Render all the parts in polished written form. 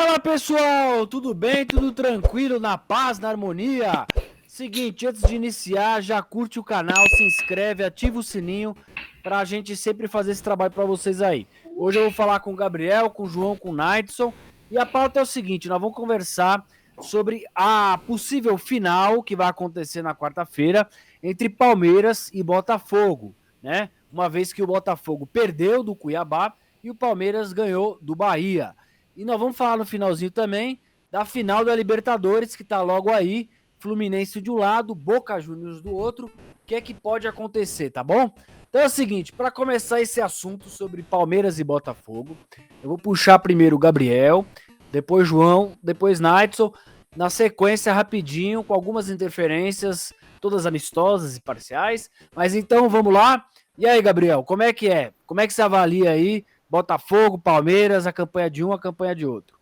Fala pessoal, tudo bem? Tudo tranquilo, na paz, na harmonia? Seguinte, antes de iniciar, já curte o canal, se inscreve, ativa o sininho pra gente sempre fazer esse trabalho pra vocês aí. Hoje eu vou falar com o Gabriel, com o João, com o Naidson e a pauta é o seguinte, nós vamos conversar sobre a possível final que vai acontecer na quarta-feira entre Palmeiras e Botafogo, né? Uma vez que o Botafogo perdeu do Cuiabá e o Palmeiras ganhou do Bahia. E nós vamos falar no finalzinho também da final da Libertadores, que tá logo aí, Fluminense de um lado, Boca Juniors do outro, o que é que pode acontecer, tá bom? Então é o seguinte, para começar esse assunto sobre Palmeiras e Botafogo, eu vou puxar primeiro o Gabriel, depois João, depois Naidson, na sequência rapidinho, com algumas interferências, todas amistosas e parciais, mas então vamos lá. E aí, Gabriel, como é que é? Como é que você avalia aí Botafogo, Palmeiras, a campanha de um, a campanha de outro?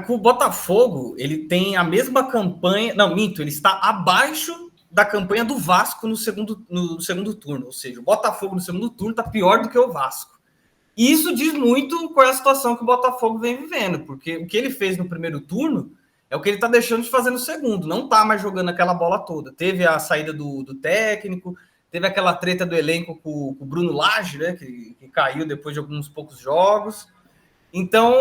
O Botafogo, ele tem a mesma campanha, não, minto, ele está abaixo da campanha do Vasco no segundo turno, ou seja, o Botafogo no segundo turno está pior do que o Vasco. E isso diz muito qual é a situação que o Botafogo vem vivendo, porque o que ele fez no primeiro turno é o que ele está deixando de fazer no segundo, não está mais jogando aquela bola toda. Teve a saída do técnico, teve aquela treta do elenco com o Bruno Lage, né, que caiu depois de alguns poucos jogos. Então,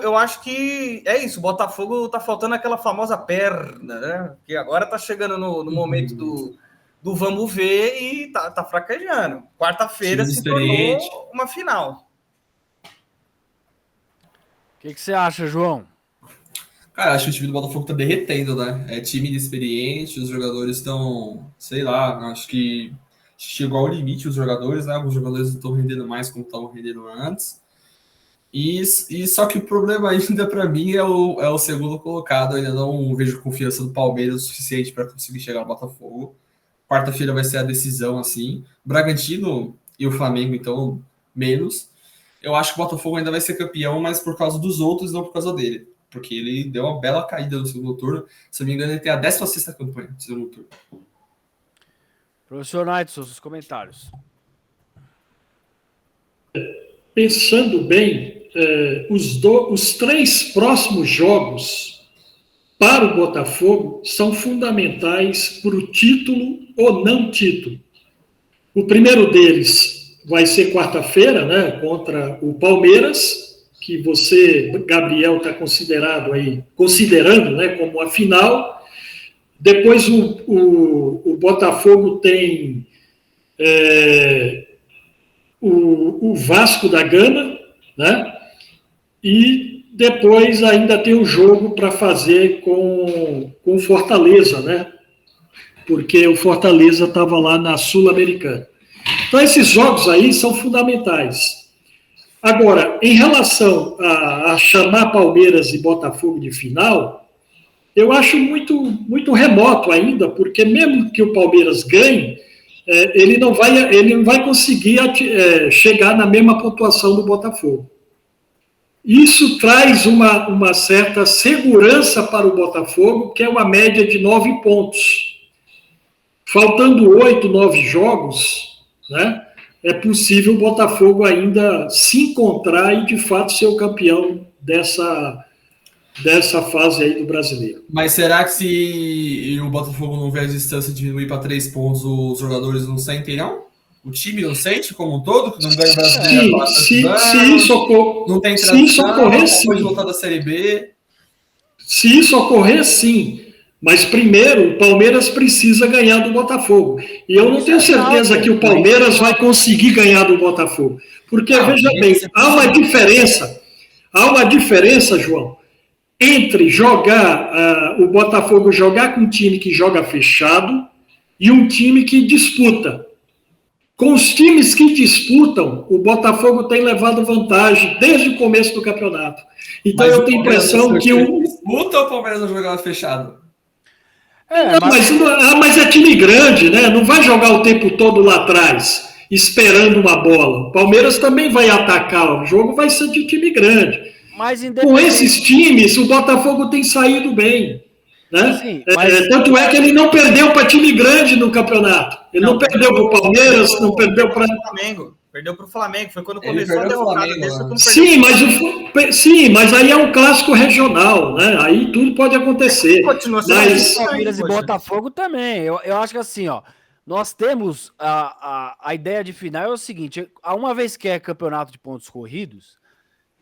eu acho que é isso. O Botafogo tá faltando aquela famosa perna, né? Que agora tá chegando no momento do vamos ver e tá fraquejando. Quarta-feira se tornou uma final. O que você acha, João? Cara, acho que o time do Botafogo tá derretendo, né? É time inexperiente, os jogadores estão, sei lá, acho que chegou ao limite os jogadores, né? Alguns jogadores não estão rendendo mais como estavam rendendo antes. E só que o problema ainda para mim é o segundo colocado. Eu ainda não vejo confiança no Palmeiras o suficiente para conseguir chegar ao Botafogo. Quarta-feira vai ser a decisão, assim. O Bragantino e o Flamengo, então, menos. Eu acho que o Botafogo ainda vai ser campeão, mas por causa dos outros, não por causa dele. Porque ele deu uma bela caída no segundo turno. Se não me engano, ele tem a 16ª campanha no segundo turno. Professor Naidson, seus comentários. Pensando bem, os 3 próximos jogos para o Botafogo são fundamentais para o título ou não título. O primeiro deles vai ser quarta-feira, né, contra o Palmeiras, que você, Gabriel, está considerando, né, como a final. Depois o Botafogo tem o Vasco da Gama, né? E depois ainda tem o jogo para fazer com o Fortaleza, né? Porque o Fortaleza estava lá na Sul-Americana. Então, esses jogos aí são fundamentais. Agora, em relação a chamar Palmeiras e Botafogo de final, eu acho muito remoto ainda, porque mesmo que o Palmeiras ganhe, ele não vai conseguir chegar na mesma pontuação do Botafogo. Isso traz uma certa segurança para o Botafogo, que é uma média de 9 pontos. Faltando 8, 9 jogos, né, é possível o Botafogo ainda se encontrar e, de fato, ser o campeão dessa fase aí do Brasileiro. Mas será que se o Botafogo não vê a distância diminuir para 3 pontos, os jogadores não sentem, não? O time não sente como um todo? Que não ganha o Brasileiro? Se isso ocorrer, sim. Depois de voltar da Série B. Se isso ocorrer, sim. Mas primeiro, o Palmeiras precisa ganhar do Botafogo. E eu não tenho certeza que o Palmeiras vai conseguir ganhar do Botafogo. Porque, veja bem, há uma diferença, João, entre o Botafogo jogar com um time que joga fechado e um time que disputa. Com os times que disputam, o Botafogo tem levado vantagem desde o começo do campeonato. Então eu tenho a impressão que o... Disputa ou o Palmeiras não jogava fechado? Mas é time grande, né? Não vai jogar o tempo todo lá atrás, esperando uma bola. O Palmeiras também vai atacar, o jogo vai ser de time grande. Com esses times, o Botafogo tem saído bem. Né? Sim, tanto é que ele não perdeu para time grande no campeonato. Ele não perdeu para o Palmeiras, não perdeu para o Flamengo. Perdeu pro Flamengo. Foi quando Ele começou a perdeu pro derrocada Flamengo, dele. Foi né? quando perdeu. Sim, mas aí é um clássico regional, né? Aí tudo pode acontecer. Continua sendo Mas isso aí, Palmeiras e poxa. Botafogo também. Eu acho que assim, ó, nós temos a ideia de final é o seguinte: uma vez que é campeonato de pontos corridos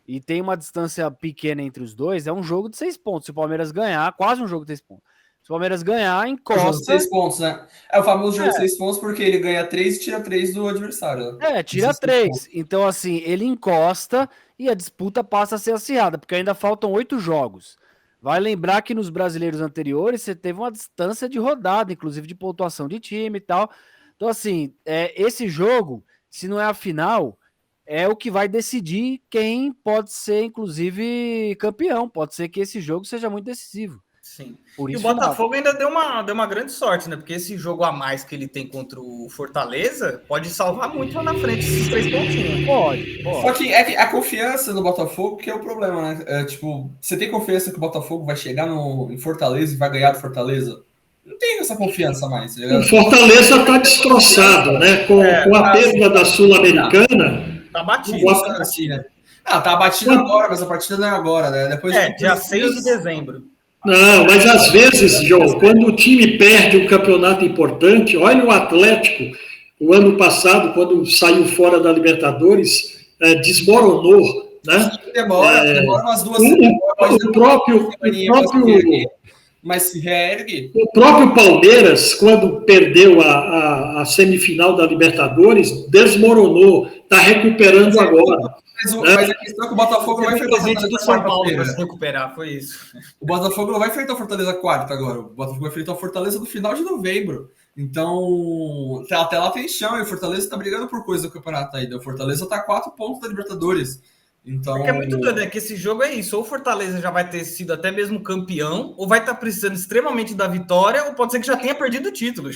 e tem uma distância pequena entre os dois, é um jogo de 6 pontos. Se o Palmeiras ganhar, quase um jogo de 6 pontos. Se o Palmeiras ganhar, O jogo de encosta. 6 pontos, né? É o famoso jogo É. de 6 pontos porque ele ganha 3 e tira 3 do adversário. Tira Esses 6 3. pontos. Então, assim, ele encosta e a disputa passa a ser acirrada, porque ainda faltam 8 jogos. Vai lembrar que nos brasileiros anteriores você teve uma distância de rodada, inclusive de pontuação de time e tal. Então, assim, esse jogo, se não é a final, é o que vai decidir quem pode ser, inclusive, campeão. Pode ser que esse jogo seja muito decisivo. Sim. Por E o isso, final. Botafogo ainda deu uma grande sorte, né? Porque esse jogo a mais que ele tem contra o Fortaleza pode salvar muito lá na frente esses 3 pontinhos. Pode. Só que é que a confiança no Botafogo que é o problema, né? Tipo, você tem confiança que o Botafogo vai chegar em Fortaleza e vai ganhar do Fortaleza? Não tenho essa confiança mais. o Fortaleza está destroçado, né? Com a perda da Sul-Americana. Tá batido. Tá assim, né? Tá batido agora, mas a partida não é agora, né? Depois dia 6 de dezembro. Não, mas às vezes, João, quando o time perde um campeonato importante, olha o Atlético, o ano passado, quando saiu fora da Libertadores, desmoronou, né? Demora umas 2 semanas. Mas se reergue. O próprio Palmeiras, quando perdeu a semifinal da Libertadores, desmoronou, está recuperando agora. Mas a questão é que o Botafogo não vai enfrentar o Fortaleza do São Paulo para se recuperar, foi isso. O Botafogo não vai enfrentar o Fortaleza quarta agora. O Botafogo vai enfrentar o Fortaleza no final de novembro. Então, até lá tem chão. E o Fortaleza está brigando por coisa do campeonato ainda. O Fortaleza está a 4 pontos da Libertadores. Então... Porque é muito doido, né? Que esse jogo é isso. Ou o Fortaleza já vai ter sido até mesmo campeão, ou vai estar precisando extremamente da vitória, ou pode ser que já tenha perdido o título.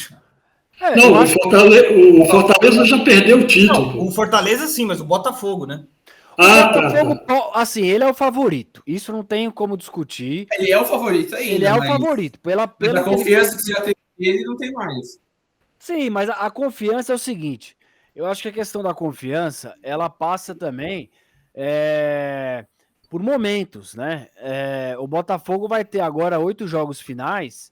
Não, o Fortaleza já perdeu o título. Não, o Fortaleza sim, mas o Botafogo, né? O Botafogo, assim, ele é o favorito. Isso não tem como discutir. Ele é o favorito ainda. Ele é o favorito. Pela confiança que você já tem nele, não tem mais. Sim, mas a confiança é o seguinte. Eu acho que a questão da confiança, ela passa também por momentos, né? O Botafogo vai ter agora 8 jogos finais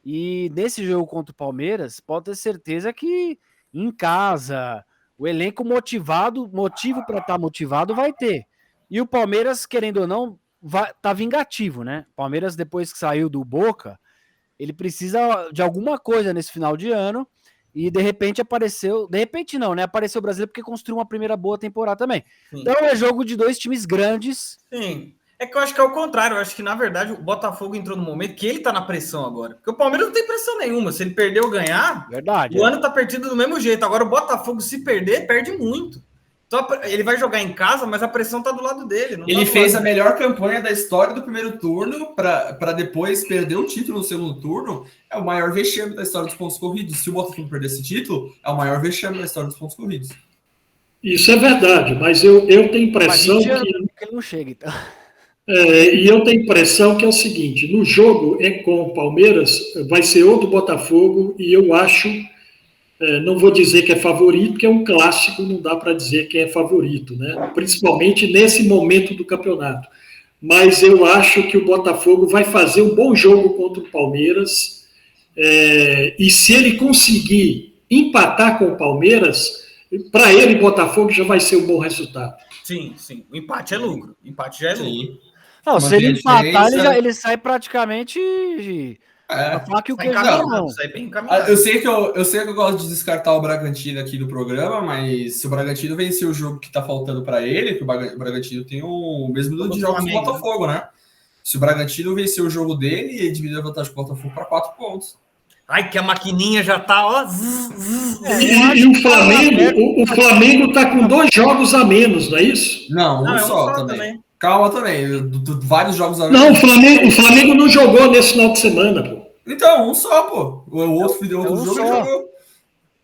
e nesse jogo contra o Palmeiras, pode ter certeza que em casa, o elenco motivo para estar motivado vai ter. E o Palmeiras, querendo ou não, tá vingativo, né? O Palmeiras, depois que saiu do Boca, ele precisa de alguma coisa nesse final de ano e de repente apareceu, de repente não, né? Apareceu o Brasileiro porque construiu uma primeira boa temporada também. Sim. Então é jogo de 2 times grandes. Sim. É que eu acho que é o contrário. Eu acho que, na verdade, o Botafogo entrou no momento que ele tá na pressão agora. Porque o Palmeiras não tem pressão nenhuma. Se ele perder ou ganhar, verdade, o ano tá perdido do mesmo jeito. Agora o Botafogo, se perder, perde muito. Então ele vai jogar em casa, mas a pressão tá do lado dele. Não ele fez a melhor campanha da história do primeiro turno para depois perder o título no segundo turno. É o maior vexame da história dos pontos corridos. Se o Botafogo perder esse título, é o maior vexame da história dos pontos corridos. Isso é verdade, mas eu tenho impressão que ele não chega, então. E eu tenho impressão que é o seguinte, no jogo com o Palmeiras vai ser outro Botafogo e eu acho, não vou dizer que é favorito, porque é um clássico, não dá para dizer que é favorito, né? Principalmente nesse momento do campeonato. Mas eu acho que o Botafogo vai fazer um bom jogo contra o Palmeiras e se ele conseguir empatar com o Palmeiras, para ele, Botafogo já vai ser um bom resultado. Sim, sim. O empate é lucro. O empate já é lucro. Não, se ele empatar, ele sai praticamente a faca e o queijo na mão. Eu sei que eu gosto de descartar o Bragantino aqui do programa, mas se o Bragantino vencer o jogo que tá faltando para ele, que o Bragantino tem o mesmo número de jogos do Botafogo, né? Se o Bragantino vencer o jogo dele, ele diminui a vantagem do Botafogo para 4 pontos. Ai, que a maquininha já tá, ó. E o Flamengo tá com 2 jogos a menos, não é isso? Não, um só também. Calma também, vários jogos a menos. Não, o Flamengo não jogou nesse final de semana, pô. Então, um só, pô. O outro jogo ele jogou.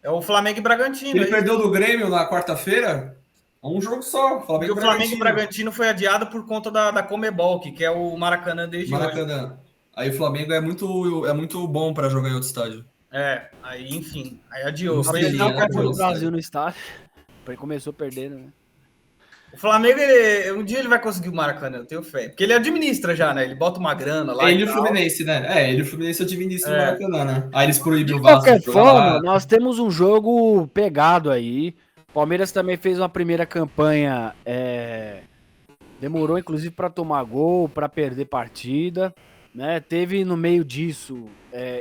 É o Flamengo e Bragantino. Ele perdeu do Grêmio na quarta-feira. Um jogo só. O Flamengo e Bragantino foi adiado por conta da Comebol, que é o Maracanã desde Maracanã. Hoje. Aí o Flamengo é muito bom para jogar em outro estádio. Aí enfim, aí adiou. Foi o Brasil no estádio. Ele começou perdendo, né? O Flamengo, um dia ele vai conseguir o Maracanã, eu tenho fé. Porque ele administra já, né? Ele bota uma grana lá. Ele e o Fluminense, né? Ele e o Fluminense administram o Maracanã, né? Aí eles proíbem De o Vasco qualquer de jogar forma, lá. nós temos um jogo pegado aí. O Palmeiras também fez uma primeira campanha. Demorou, inclusive, para tomar gol, para perder partida. Né? Teve no meio disso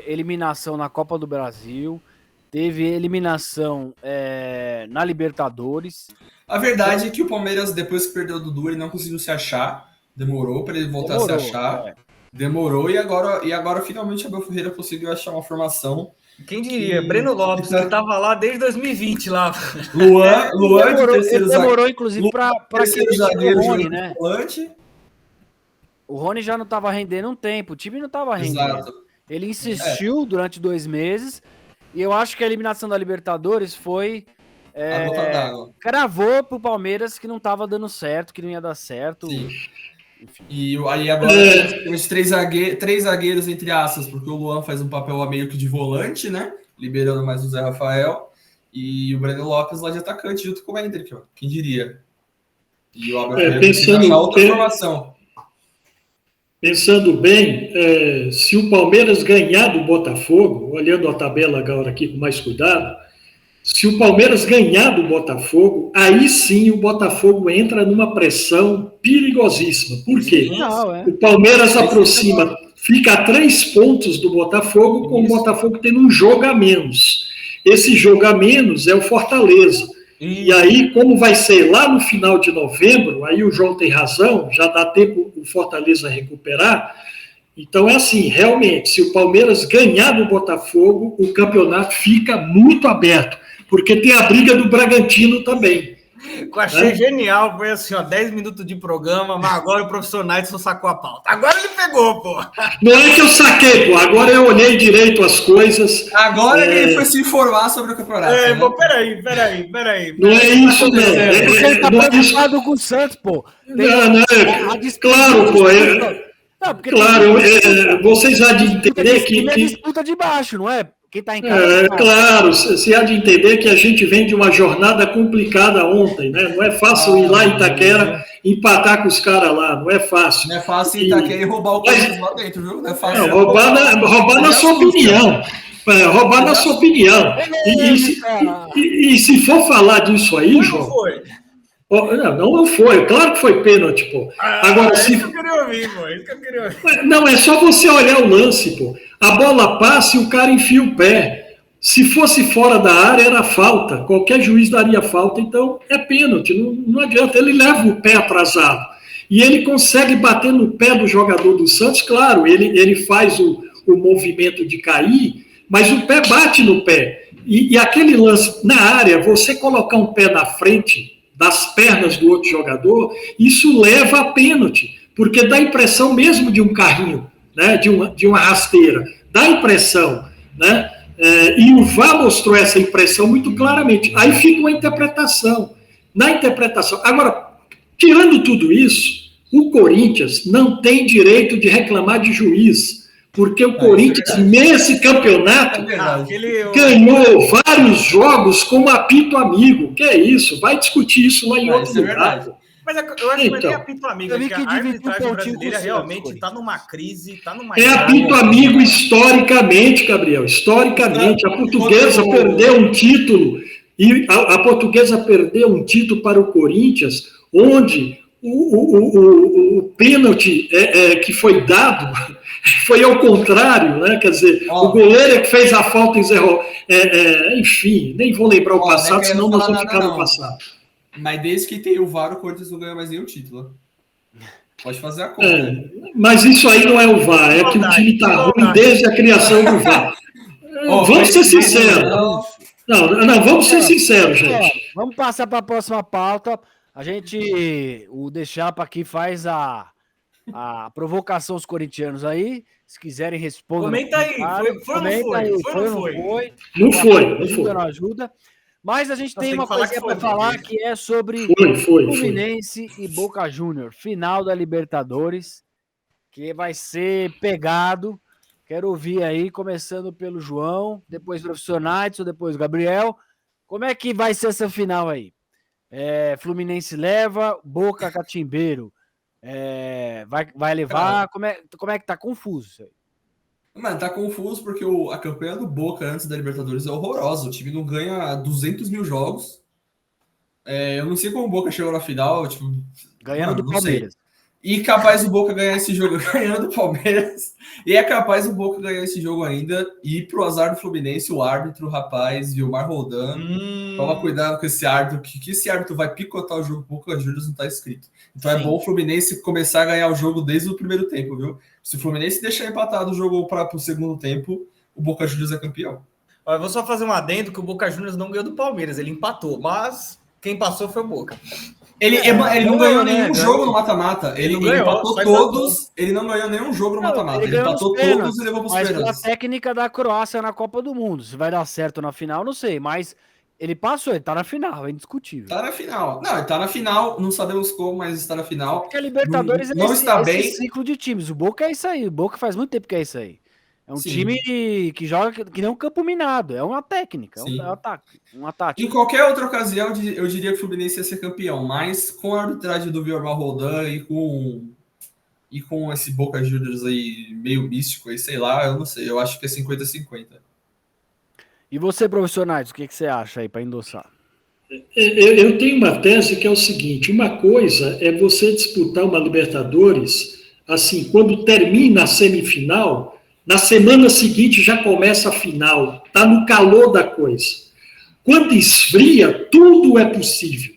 eliminação na Copa do Brasil. Teve eliminação na Libertadores. A verdade é que o Palmeiras, depois que perdeu o Dudu, ele não conseguiu se achar. Demorou para ele voltar a se achar. Demorou e agora finalmente Abel Ferreira conseguiu achar uma formação. Quem diria? Breno Lopes, que estava lá desde 2020 lá. Luan de terceiro zagueiro. Demorou, inclusive, para terceiro zagueiro, o Rony, né? Volante. O Rony já não estava rendendo um tempo, o time não estava rendendo. Exato. Ele insistiu durante 2 meses e eu acho que a eliminação da Libertadores foi... A gota d'água. Cravou pro Palmeiras que não estava dando certo, que não ia dar certo. Sim. Enfim. E aí agora temos três zagueiros, entre aspas, porque o Luan faz um papel meio que de volante, né? Liberando mais o Zé Rafael. E o Breno Lopes lá de atacante, junto com o Hendrick, ó. Quem diria? E o Abel Ferreira pensando achar outra formação. Pensando bem, se o Palmeiras ganhar do Botafogo, olhando a tabela agora aqui com mais cuidado, se o Palmeiras ganhar do Botafogo, aí sim o Botafogo entra numa pressão perigosíssima. Por quê? O Palmeiras aproxima, fica a 3 pontos do Botafogo, com o Botafogo tendo um jogo a menos. Esse jogo a menos é o Fortaleza. E aí, como vai ser lá no final de novembro, aí o João tem razão, já dá tempo o Fortaleza recuperar. Então é assim, realmente, se o Palmeiras ganhar do Botafogo, o campeonato fica muito aberto, porque tem a briga do Bragantino também. Eu achei genial, foi assim, 10 minutos de programa, mas agora o professor Naidson sacou a pauta. Agora ele pegou, pô. Não é que eu saquei, pô, agora eu olhei direito as coisas. Agora ele foi se informar sobre o campeonato. Pô, peraí. Não é isso, não. Ele tá preocupado com o Santos, pô. Claro, pô. Claro, vocês há de entender que... É disputa de baixo, não é? Quem tá em casa. Claro, você há de entender que a gente vem de uma jornada complicada ontem, né? Não é fácil ir lá em Itaquera empatar com os caras lá, não é fácil. Não é fácil ir em Itaquera e roubar o Corinthians lá dentro, viu? Não é fácil. Não, roubar na sua opinião. Roubar na sua opinião. E se for falar disso aí, João... Não foi. Claro que foi pênalti, pô. Agora, isso que eu queria ouvir, pô. Não, é só você olhar o lance, pô. A bola passa e o cara enfia o pé. Se fosse fora da área, era falta. Qualquer juiz daria falta. Então, é pênalti. Não adianta. Ele leva o pé atrasado. E ele consegue bater no pé do jogador do Santos. Claro, ele faz o movimento de cair, mas o pé bate no pé. E aquele lance na área, você colocar um pé na frente das pernas do outro jogador, isso leva a pênalti, porque dá a impressão mesmo de um carrinho, né, de uma rasteira, dá a impressão, né, e o VAR mostrou essa impressão muito claramente, aí fica uma interpretação, na interpretação. Agora, tirando tudo isso, o Corinthians não tem direito de reclamar de juiz, porque o Corinthians, nesse campeonato, ganhou vários jogos como apito amigo. Que é isso? Vai discutir isso lá em outro lugar. Mas eu acho que não é apito amigo. Acho que a arbitragem brasileira realmente está numa crise. É apito amigo historicamente, Gabriel. Historicamente. A Portuguesa perdeu um título. E a Portuguesa perdeu um título para o Corinthians, onde o pênalti que foi dado foi ao contrário, né? Quer dizer, o goleiro é que fez a falta em Zé enfim, nem vou lembrar o passado, senão nós vamos ficar no passado. Mas desde que tem o VAR, o Corinthians não ganha mais nenhum título. Pode fazer a conta. Mas isso aí não é o VAR, é que o time está ruim desde a criação do VAR. Vamos ser sinceros. Não, vamos ser sinceros, gente. Vamos passar para a próxima pauta. O Deixapa aqui faz a provocação aos corintianos aí. Se quiserem responder. Comenta aí. Foi ou não foi? Não foi. Não ajuda. Mas a gente tem uma coisa para falar que é sobre Fluminense e Boca Juniors. Final da Libertadores, que vai ser pegado. Quero ouvir aí, começando pelo João, depois o professor Naidson, depois o Gabriel. Como é que vai ser essa final aí? Fluminense leva, Boca Catimbeiro. Vai levar? Como é que tá confuso isso aí? Mano, tá confuso porque a campanha do Boca antes da Libertadores é horrorosa. O time não ganha 200 mil jogos. Eu não sei como o Boca chegou na final. Tipo, Ganhando do não sei. Palmeiras. E capaz o Boca ganhar esse jogo ganhando do Palmeiras. E é capaz o Boca ganhar esse jogo ainda. E pro azar do Fluminense, o árbitro, o rapaz, Vilmar Roldan. Toma cuidado com esse árbitro, que esse árbitro vai picotar o jogo. Boca Juniors não tá escrito. Então Sim. É bom o Fluminense começar a ganhar o jogo desde o primeiro tempo, viu? Se o Fluminense deixar empatado o jogo para o segundo tempo, o Boca Juniors é campeão. Eu vou só fazer um adendo que o Boca Juniors não ganhou do Palmeiras, ele empatou, mas quem passou foi o Boca. Ele não ganhou nenhum jogo ganhou. no mata-mata. Ele ganhou, empatou só todos. Ele não ganhou nenhum jogo no mata-mata. Ele empatou todos e levou para os Mas pela pênaltis. técnica da Croácia na Copa do Mundo, se vai dar certo na final, não sei, mas ele passou, ele tá na final, é indiscutível. Tá na final. Não, ele tá na final, não sabemos como, mas está na final. Porque a Libertadores não é está bem. esse ciclo de times. O Boca é isso aí, o Boca faz muito tempo que é isso aí. É um Sim. time que joga que nem um campo minado, é uma técnica, Sim. uma tática. Em qualquer outra ocasião, eu diria que o Fluminense ia ser campeão, mas com a arbitragem do Vilmar Roldan e com esse Boca Juniors aí meio místico aí, sei lá, eu não sei, eu acho que é 50-50. E você, profissionais, o que você acha aí para endossar? Eu tenho uma tese que é o seguinte: uma coisa é você disputar uma Libertadores, assim, quando termina a semifinal, na semana seguinte já começa a final, está no calor da coisa. Quando esfria, tudo é possível.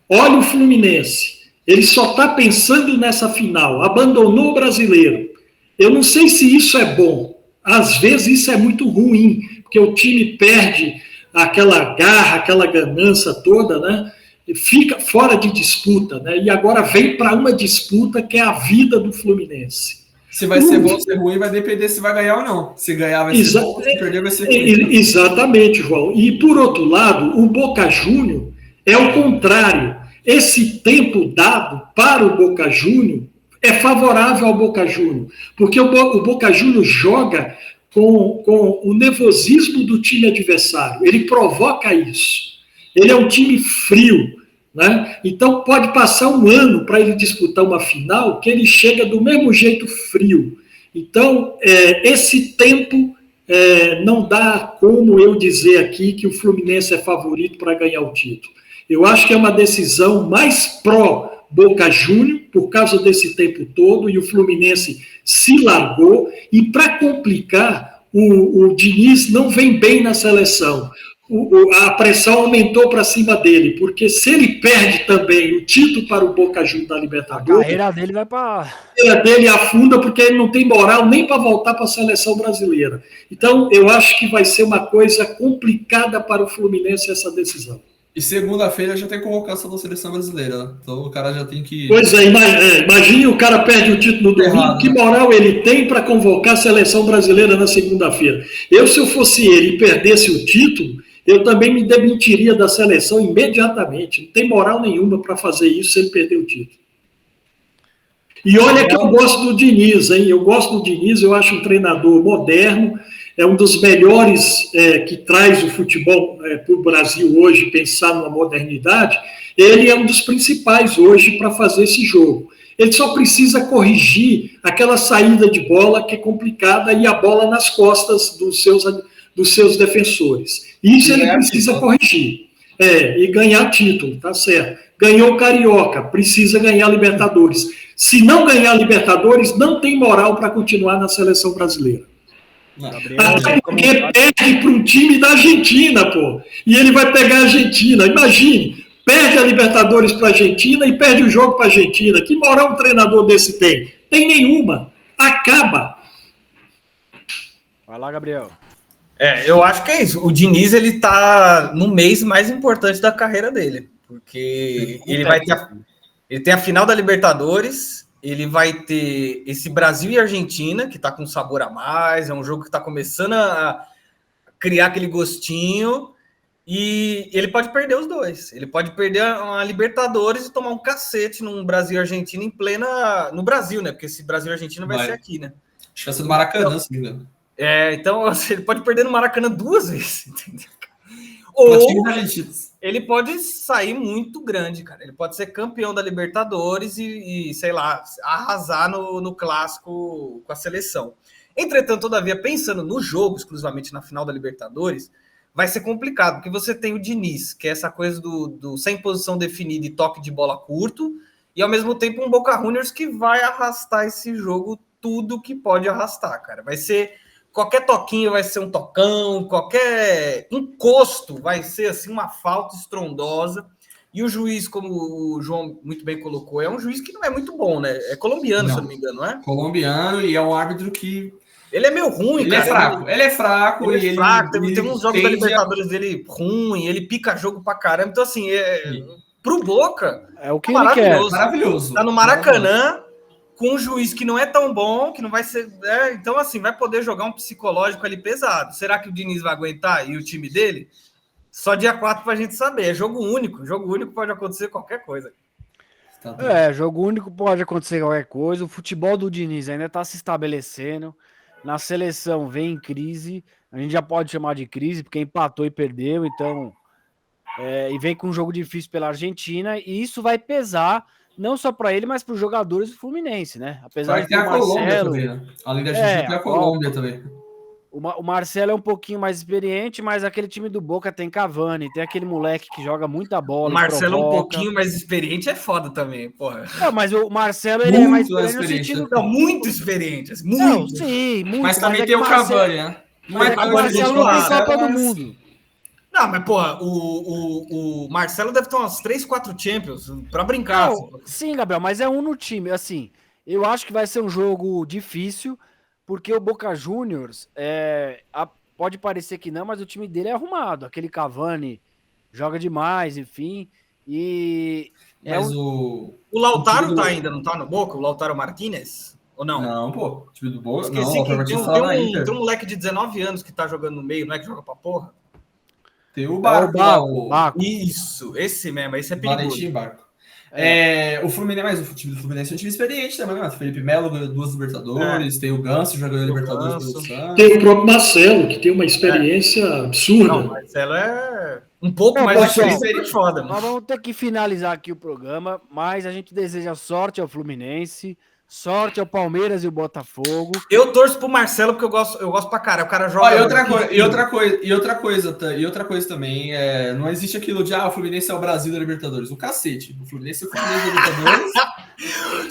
Olha o Fluminense, ele só está pensando nessa final, abandonou o brasileiro. Eu não sei se isso é bom, às vezes isso é muito ruim, porque o time perde aquela garra, aquela ganância toda, né? Fica fora de disputa, né? E agora vem para uma disputa que é a vida do Fluminense. Se vai ser bom ou ser ruim, vai depender se vai ganhar ou não. Se ganhar, vai ser bom, se perder, vai ser ruim. Exatamente, João. E, por outro lado, o Boca Júnior é o contrário. Esse tempo dado para o Boca Júnior é favorável ao Boca Júnior, porque o Boca Júnior joga com o nervosismo do time adversário. Ele provoca isso. Ele é um time frio, né? Então pode passar um ano para ele disputar uma final que ele chega do mesmo jeito frio. Então esse tempo não dá como eu dizer aqui que o Fluminense é favorito para ganhar o título. Eu acho que é uma decisão mais pró Boca Júnior, por causa desse tempo todo, e o Fluminense se largou, e para complicar, o Diniz não vem bem na seleção. A pressão aumentou para cima dele, porque se ele perde também o título para o Boca Juniors da Libertadores, a carreira dele vai para... A carreira dele afunda, porque ele não tem moral nem para voltar para a seleção brasileira. Então, eu acho que vai ser uma coisa complicada para o Fluminense essa decisão. E segunda-feira já tem convocação da seleção brasileira, então o cara já tem que... Pois é, imagine o cara perde o título no domingo, que moral ele tem para convocar a seleção brasileira na segunda-feira? Se eu fosse ele e perdesse o título, eu também me demitiria da seleção imediatamente. Não tem moral nenhuma para fazer isso se ele perder o título. E olha que eu gosto do Diniz, hein? Eu gosto do Diniz, eu acho um treinador moderno, é um dos melhores que traz o futebol para o Brasil hoje, pensar numa modernidade. Ele é um dos principais hoje para fazer esse jogo. Ele só precisa corrigir aquela saída de bola que é complicada e a bola nas costas dos seus defensores. Isso ele precisa corrigir. E ganhar título, tá certo. Ganhou o Carioca, precisa ganhar a Libertadores. Se não ganhar a Libertadores, não tem moral para continuar na seleção brasileira. Até porque perde para um time da Argentina, pô. E ele vai pegar a Argentina. Imagine, perde a Libertadores para a Argentina e perde o jogo para a Argentina. Que moral um treinador desse tem? Tem nenhuma. Acaba. Vai lá, Gabriel. Eu acho que é isso. O Diniz, ele tá no mês mais importante da carreira dele, porque ele tem a final da Libertadores, ele vai ter esse Brasil e Argentina, que tá com sabor a mais, é um jogo que tá começando a criar aquele gostinho, e ele pode perder os dois. Ele pode perder a Libertadores e tomar um cacete num Brasil e Argentina no Brasil, né? Porque esse Brasil e Argentina vai ser aqui, né? Acho que vai ser do Maracanã, se não me engano. Então ele pode perder no Maracanã 2 vezes, entendeu? Ou times argentinos. ele pode sair muito grande, cara. Ele pode ser campeão da Libertadores e sei lá, arrasar no clássico com a seleção. Entretanto, todavia, pensando no jogo, exclusivamente na final da Libertadores, vai ser complicado, porque você tem o Diniz, que é essa coisa do sem posição definida e toque de bola curto, e ao mesmo tempo um Boca Juniors que vai arrastar esse jogo tudo que pode arrastar, cara. Vai ser qualquer toquinho vai ser um tocão, qualquer encosto vai ser assim uma falta estrondosa. E o juiz, como o João muito bem colocou, é um juiz que não é muito bom, né? É colombiano, se eu não me engano, não é? Colombiano, e é um árbitro que... Ele é meio ruim, ele cara. É fraco. Ele é fraco. Ele é fraco. Tem uns jogos da tende Libertadores dele ruim, ele pica jogo pra caramba. Então, assim, pro Boca, É o que ele quer. Maravilhoso. Tá no Maracanã, com um juiz que não é tão bom, que não vai ser... então, assim, vai poder jogar um psicológico ali pesado. Será que o Diniz vai aguentar? E o time dele? Só dia 4 pra gente saber. É jogo único. Jogo único pode acontecer qualquer coisa. Jogo único pode acontecer qualquer coisa. O futebol do Diniz ainda tá se estabelecendo. Na seleção vem em crise. A gente já pode chamar de crise, porque empatou e perdeu. Então, e vem com um jogo difícil pela Argentina. E isso vai pesar, não só para ele, mas para os jogadores do Fluminense, né? Apesar de ter a Colômbia Marcelo, também, né? Além da Argentina, tem a Colômbia também. O Marcelo é um pouquinho mais experiente, mas aquele time do Boca tem Cavani, tem aquele moleque que joga muita bola. O Marcelo é um pouquinho mais experiente, é foda também, porra. Não, mas o Marcelo ele é mais experiente no sentido... Não, muito experiente. Muito. Não, sim, muito. Mas também tem o Cavani, né? Mas o Marcelo não tem Copa do Mundo. Não, mas, porra, o Marcelo deve ter umas 3, 4 Champions pra brincar. Não, sim, Gabriel, mas é um no time. Assim, eu acho que vai ser um jogo difícil, porque o Boca Juniors, pode parecer que não, mas o time dele é arrumado. Aquele Cavani joga demais, enfim. E mas o Lautaro tá ainda, não tá no Boca? O Lautaro Martinez? Ou não? Não, pô. O time do Boca. Esqueci não, que tem um moleque de 19 anos que tá jogando no meio, não é que joga pra porra? Tem o Barco. Isso, esse mesmo, esse é perigoso. Valentim Barco. O Fluminense, mas o time do Fluminense é um time experiente também, né? Felipe Melo ganhou 2 Libertadores, tem o Ganso jogando Libertadores pelo Santos. Tem o próprio Marcelo, que tem uma experiência absurda. Não, o Marcelo é um pouco mais experiente, foda. Nós vamos ter que finalizar aqui o programa, mas a gente deseja sorte ao Fluminense, sorte ao Palmeiras e o Botafogo. Eu torço pro Marcelo porque eu gosto pra caralho. O cara joga. E outra coisa também, não existe aquilo de o Fluminense é o Brasil da Libertadores. O cacete. O Fluminense é o Fluminense da Libertadores.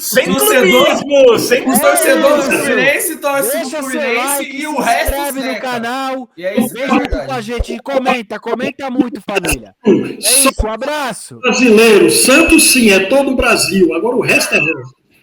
Sem clubismo, sem os torcedores do Fluminense torcem pro Fluminense like, e o resto se inscreve no canal. E é isso, vem junto com a gente, comenta muito, família. É isso, um abraço. Brasileiro, Santos sim, é todo o Brasil. Agora o resto é resto.